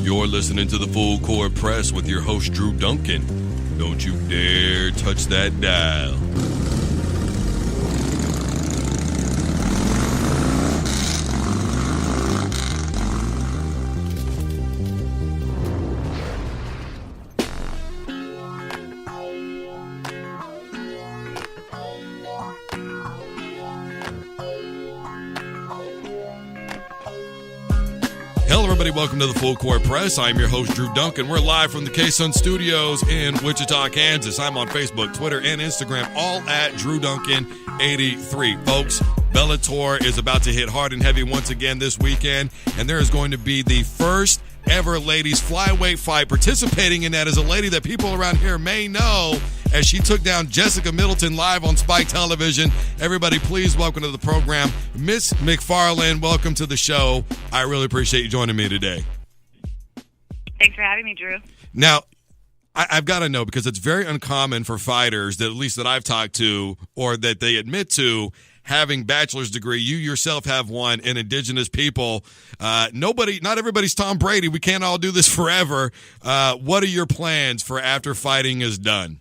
You're listening to the Full Court Press with your host, Drew Duncan. Don't you dare touch that dial. Hello, everybody. Welcome to the Full Court Press. I'm your host, Drew Duncan. We're live from the K-Sun Studios in Wichita, Kansas. I'm on Facebook, Twitter, and Instagram, all at Drew Duncan83. Folks, Bellator is about to hit hard and heavy once again this weekend, and there is going to be the first ever ladies flyweight fight. Participating in that is a lady that people around here may know, as she took down Jessica Middleton live on Spike Television. Everybody, please welcome to the program, Miss Macfarlane. Welcome to the show. I really appreciate you joining me today. Thanks for having me, Drew. Now, I've got to know, because it's very uncommon for fighters, that at least that I've talked to, or that they admit to, having bachelor's degree. You yourself have one in indigenous people. Not everybody's Tom Brady. We can't all do this forever. What are your plans for after fighting is done?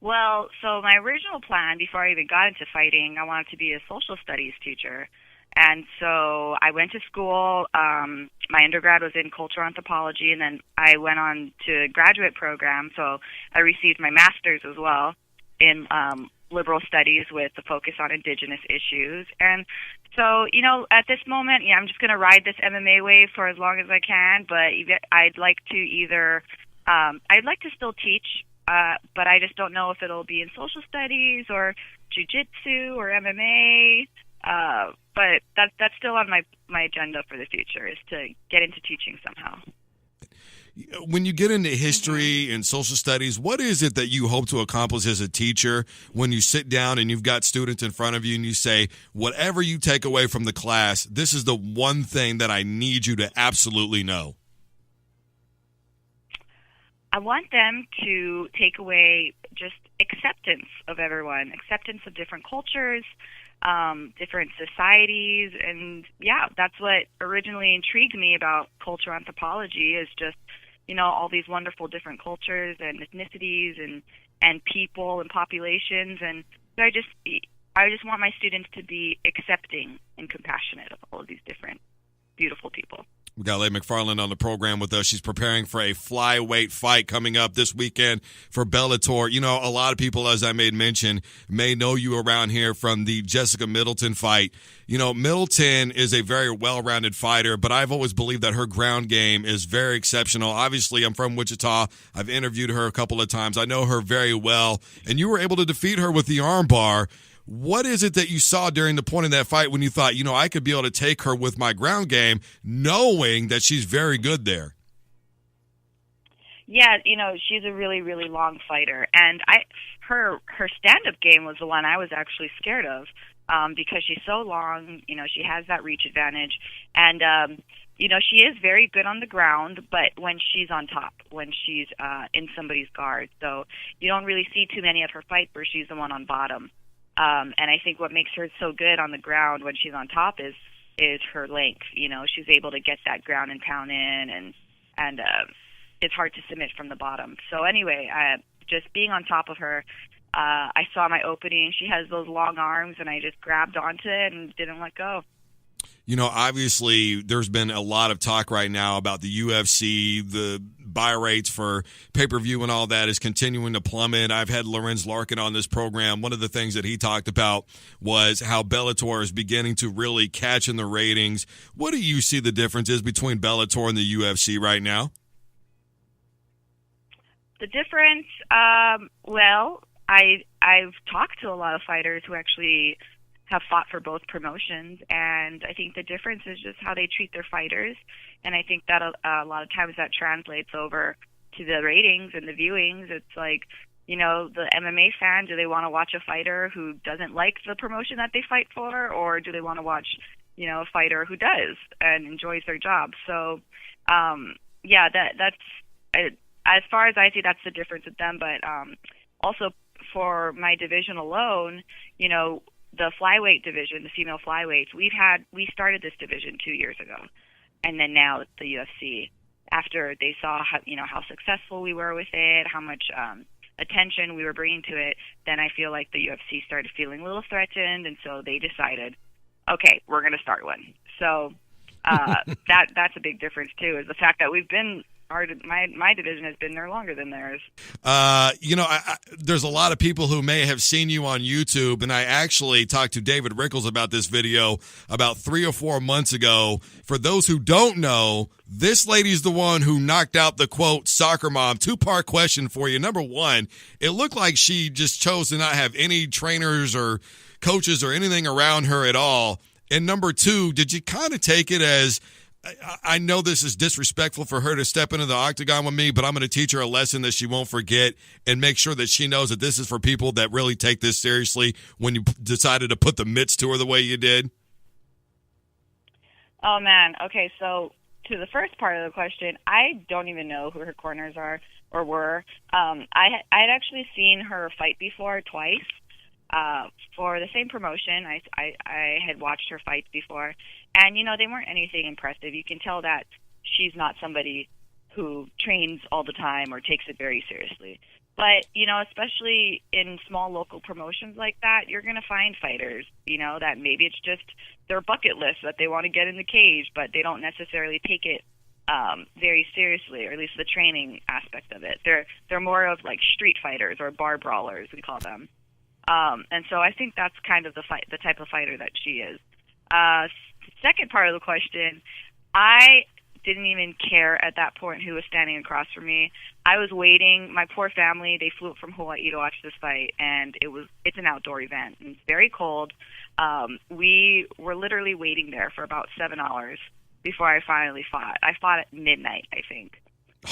Well, so my original plan before I even got into fighting, I wanted to be a social studies teacher. And so I went to school. My undergrad was in cultural anthropology, and then I went on to a graduate program. So I received my master's as well in liberal studies with the focus on indigenous issues. And so, at this moment, I'm just going to ride this MMA wave for as long as I can. But I'd like to still teach. But I just don't know if it'll be in social studies or jiu-jitsu or MMA. But that's still on my agenda for the future, is to get into teaching somehow. When you get into history and social studies, what is it that you hope to accomplish as a teacher when you sit down and you've got students in front of you and you say, whatever you take away from the class, this is the one thing that I need you to absolutely know? I want them to take away just acceptance of everyone, acceptance of different cultures, different societies. And that's what originally intrigued me about cultural anthropology, is just, all these wonderful different cultures and ethnicities and people and populations. And so I just want my students to be accepting and compassionate of all of these different beautiful people. We got Ilima-Lei Macfarlane on the program with us. She's preparing for a flyweight fight coming up this weekend for Bellator. A lot of people, as I made mention, may know you around here from the Jessica Middleton fight. Middleton is a very well-rounded fighter, but I've always believed that her ground game is very exceptional. Obviously, I'm from Wichita. I've interviewed her a couple of times. I know her very well, and you were able to defeat her with the armbar. What is it that you saw during the point in that fight when you thought, I could be able to take her with my ground game, knowing that she's very good there? Yeah, she's a really, really long fighter. And her stand-up game was the one I was actually scared of, because she's so long. She has that reach advantage. And, she is very good on the ground, but when she's on top, when she's in somebody's guard. So you don't really see too many of her fights where she's the one on bottom. And I think what makes her so good on the ground when she's on top is her length. She's able to get that ground and pound in, and it's hard to submit from the bottom. So anyway, just being on top of her, I saw my opening. She has those long arms, and I just grabbed onto it and didn't let go. Obviously, there's been a lot of talk right now about the UFC. The buy rates for pay-per-view and all that is continuing to plummet. I've had Lorenz Larkin on this program. One of the things that he talked about was how Bellator is beginning to really catch in the ratings. What do you see the difference is between Bellator and the UFC right now? The difference, I've talked to a lot of fighters who actually have fought for both promotions, and I think the difference is just how they treat their fighters, and I think that a lot of times that translates over to the ratings and the viewings. It's like, the MMA fan, do they want to watch a fighter who doesn't like the promotion that they fight for, or do they want to watch, a fighter who does and enjoys their job? So, that's as far as I see, that's the difference with them. But also for my division alone, the flyweight division, the female flyweights, we started this division 2 years ago. and then now it's the UFC. After they saw how successful we were with it, how much attention we were bringing to it, then I feel like the UFC started feeling a little threatened, and so they decided, okay, we're going to start one. So that's a big difference too, is the fact that we've been my division has been there longer than theirs. There's a lot of people who may have seen you on YouTube, and I actually talked to David Rickles about this video about 3 or 4 months ago. For those who don't know, this lady's the one who knocked out the, quote, soccer mom. 2-part question for you. Number one, it looked like she just chose to not have any trainers or coaches or anything around her at all. And number two, did you kind of take it as, I know this is disrespectful for her to step into the octagon with me, but I'm going to teach her a lesson that she won't forget and make sure that she knows that this is for people that really take this seriously when you decided to put the mitts to her the way you did? Oh, man. Okay, so to the first part of the question, I don't even know who her corners are or were. I had actually seen her fight before twice for the same promotion. I had watched her fights before. And, they weren't anything impressive. You can tell that she's not somebody who trains all the time or takes it very seriously. But, especially in small local promotions like that, you're going to find fighters, that maybe it's just their bucket list that they want to get in the cage, but they don't necessarily take it very seriously, or at least the training aspect of it. They're more of like street fighters or bar brawlers, we call them. And so I think that's kind of the type of fighter that she is. Second part of the question, I didn't even care at that point who was standing across from me. I was waiting. My poor family, they flew up from Hawaii to watch this fight, and it's an outdoor event. And it's very cold. We were literally waiting there for about 7 hours before I finally fought. I fought at midnight, I think.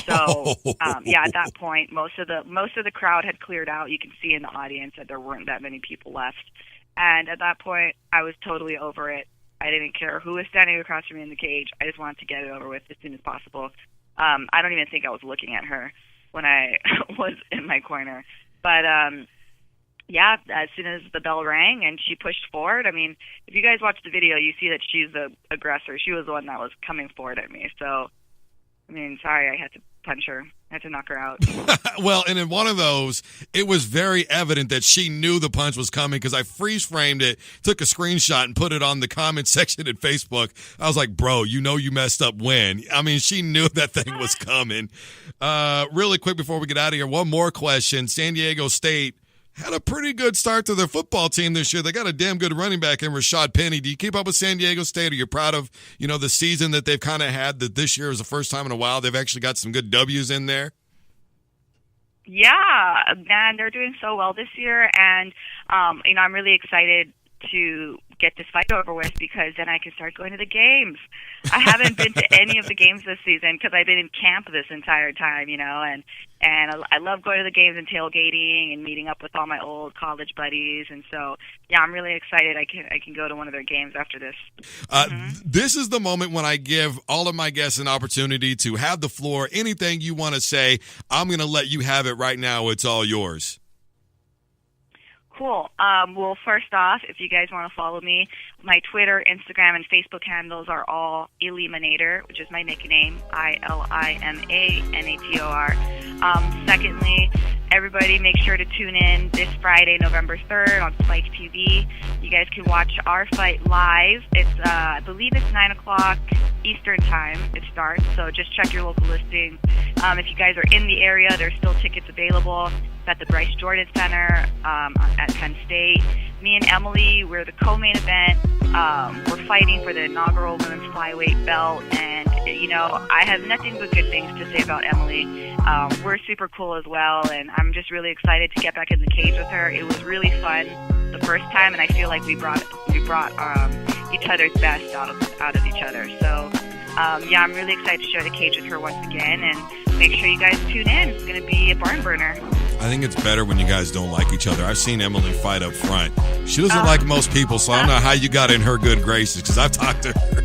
So at that point, most of the crowd had cleared out. You can see in the audience that there weren't that many people left. And at that point, I was totally over it. I didn't care who was standing across from me in the cage. I just wanted to get it over with as soon as possible. I don't even think I was looking at her when I was in my corner. But, as soon as the bell rang and she pushed forward, I mean, if you guys watch the video, you see that she's the aggressor. She was the one that was coming forward at me. So, I mean, sorry, I had to punch her. I had to knock her out. Well, and in one of those, it was very evident that she knew the punch was coming because I freeze framed it, took a screenshot, and put it on the comment section at Facebook. I was like, bro, you messed up when. I mean, she knew that thing was coming. Really quick before we get out of here, one more question. San Diego State had a pretty good start to their football team this year. They got a damn good running back in Rashad Penny. Do you keep up with San Diego State? Are you proud of, the season that they've kind of had, that this year is the first time in a while they've actually got some good W's in there? Yeah, man, they're doing so well this year. And, I'm really excited to get this fight over with because then I can start going to the games. I haven't been to any of the games this season because I've been in camp this entire time, and I love going to the games and tailgating and meeting up with all my old college buddies. And so, I'm really excited. I can go to one of their games after this. This is the moment when I give all of my guests an opportunity to have the floor. Anything you want to say, I'm going to let you have it right now. It's all yours. Cool. Well, first off, if you guys want to follow me, my Twitter, Instagram, and Facebook handles are all Ilima-Nator, which is my nickname, ILIMANATOR. Secondly, everybody make sure to tune in this Friday, November 3rd on Spike TV. You guys can watch our fight live. It's, I believe it's 9 o'clock Eastern time it starts, so just check your local listing. If you guys are in the area, there's still tickets available. It's at the Bryce Jordan Center at Penn State. Me and Emily, we're the co-main event. We're fighting for the inaugural women's flyweight belt, and I have nothing but good things to say about Emily. We're super cool as well, and I'm just really excited to get back in the cage with her. It was really fun the first time, and I feel like we brought each other's best out of each other. So I'm really excited to share the cage with her once again, and make sure you guys tune in. It's going to be a barn burner. I think it's better when you guys don't like each other. I've seen Emily fight up front. She doesn't like most people, so I don't know how you got in her good graces because I've talked to her.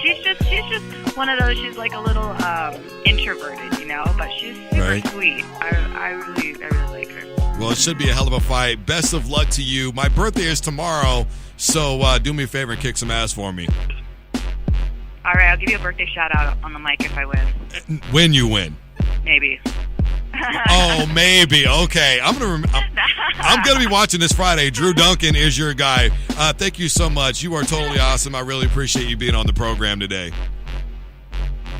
She's just one of those. She's like a little introverted, but she's super sweet. I really like her. Well, it should be a hell of a fight. Best of luck to you. My birthday is tomorrow, so do me a favor and kick some ass for me. All right, I'll give you a birthday shout out on the mic if I win. When you win. Maybe. Oh, maybe. Okay. I'm gonna be watching this Friday. Drew Duncan is your guy. Thank you so much. You are totally awesome. I really appreciate you being on the program today.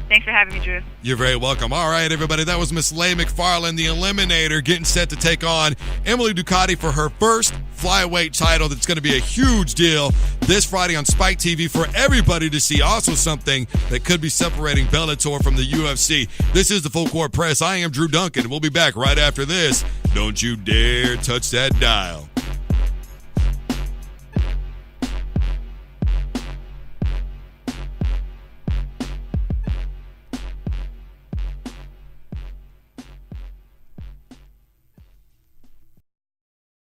Thanks for having me, Drew. You're very welcome. All right, everybody. That was Miss Leigh McFarlane, the Eliminator, getting set to take on Emily Ducati for her first flyweight title. That's going to be a huge deal this Friday on Spike TV for everybody to see. Also something that could be separating Bellator from the UFC. This is the Full Court Press. I am Drew Duncan. We'll be back right after this. Don't you dare touch that dial.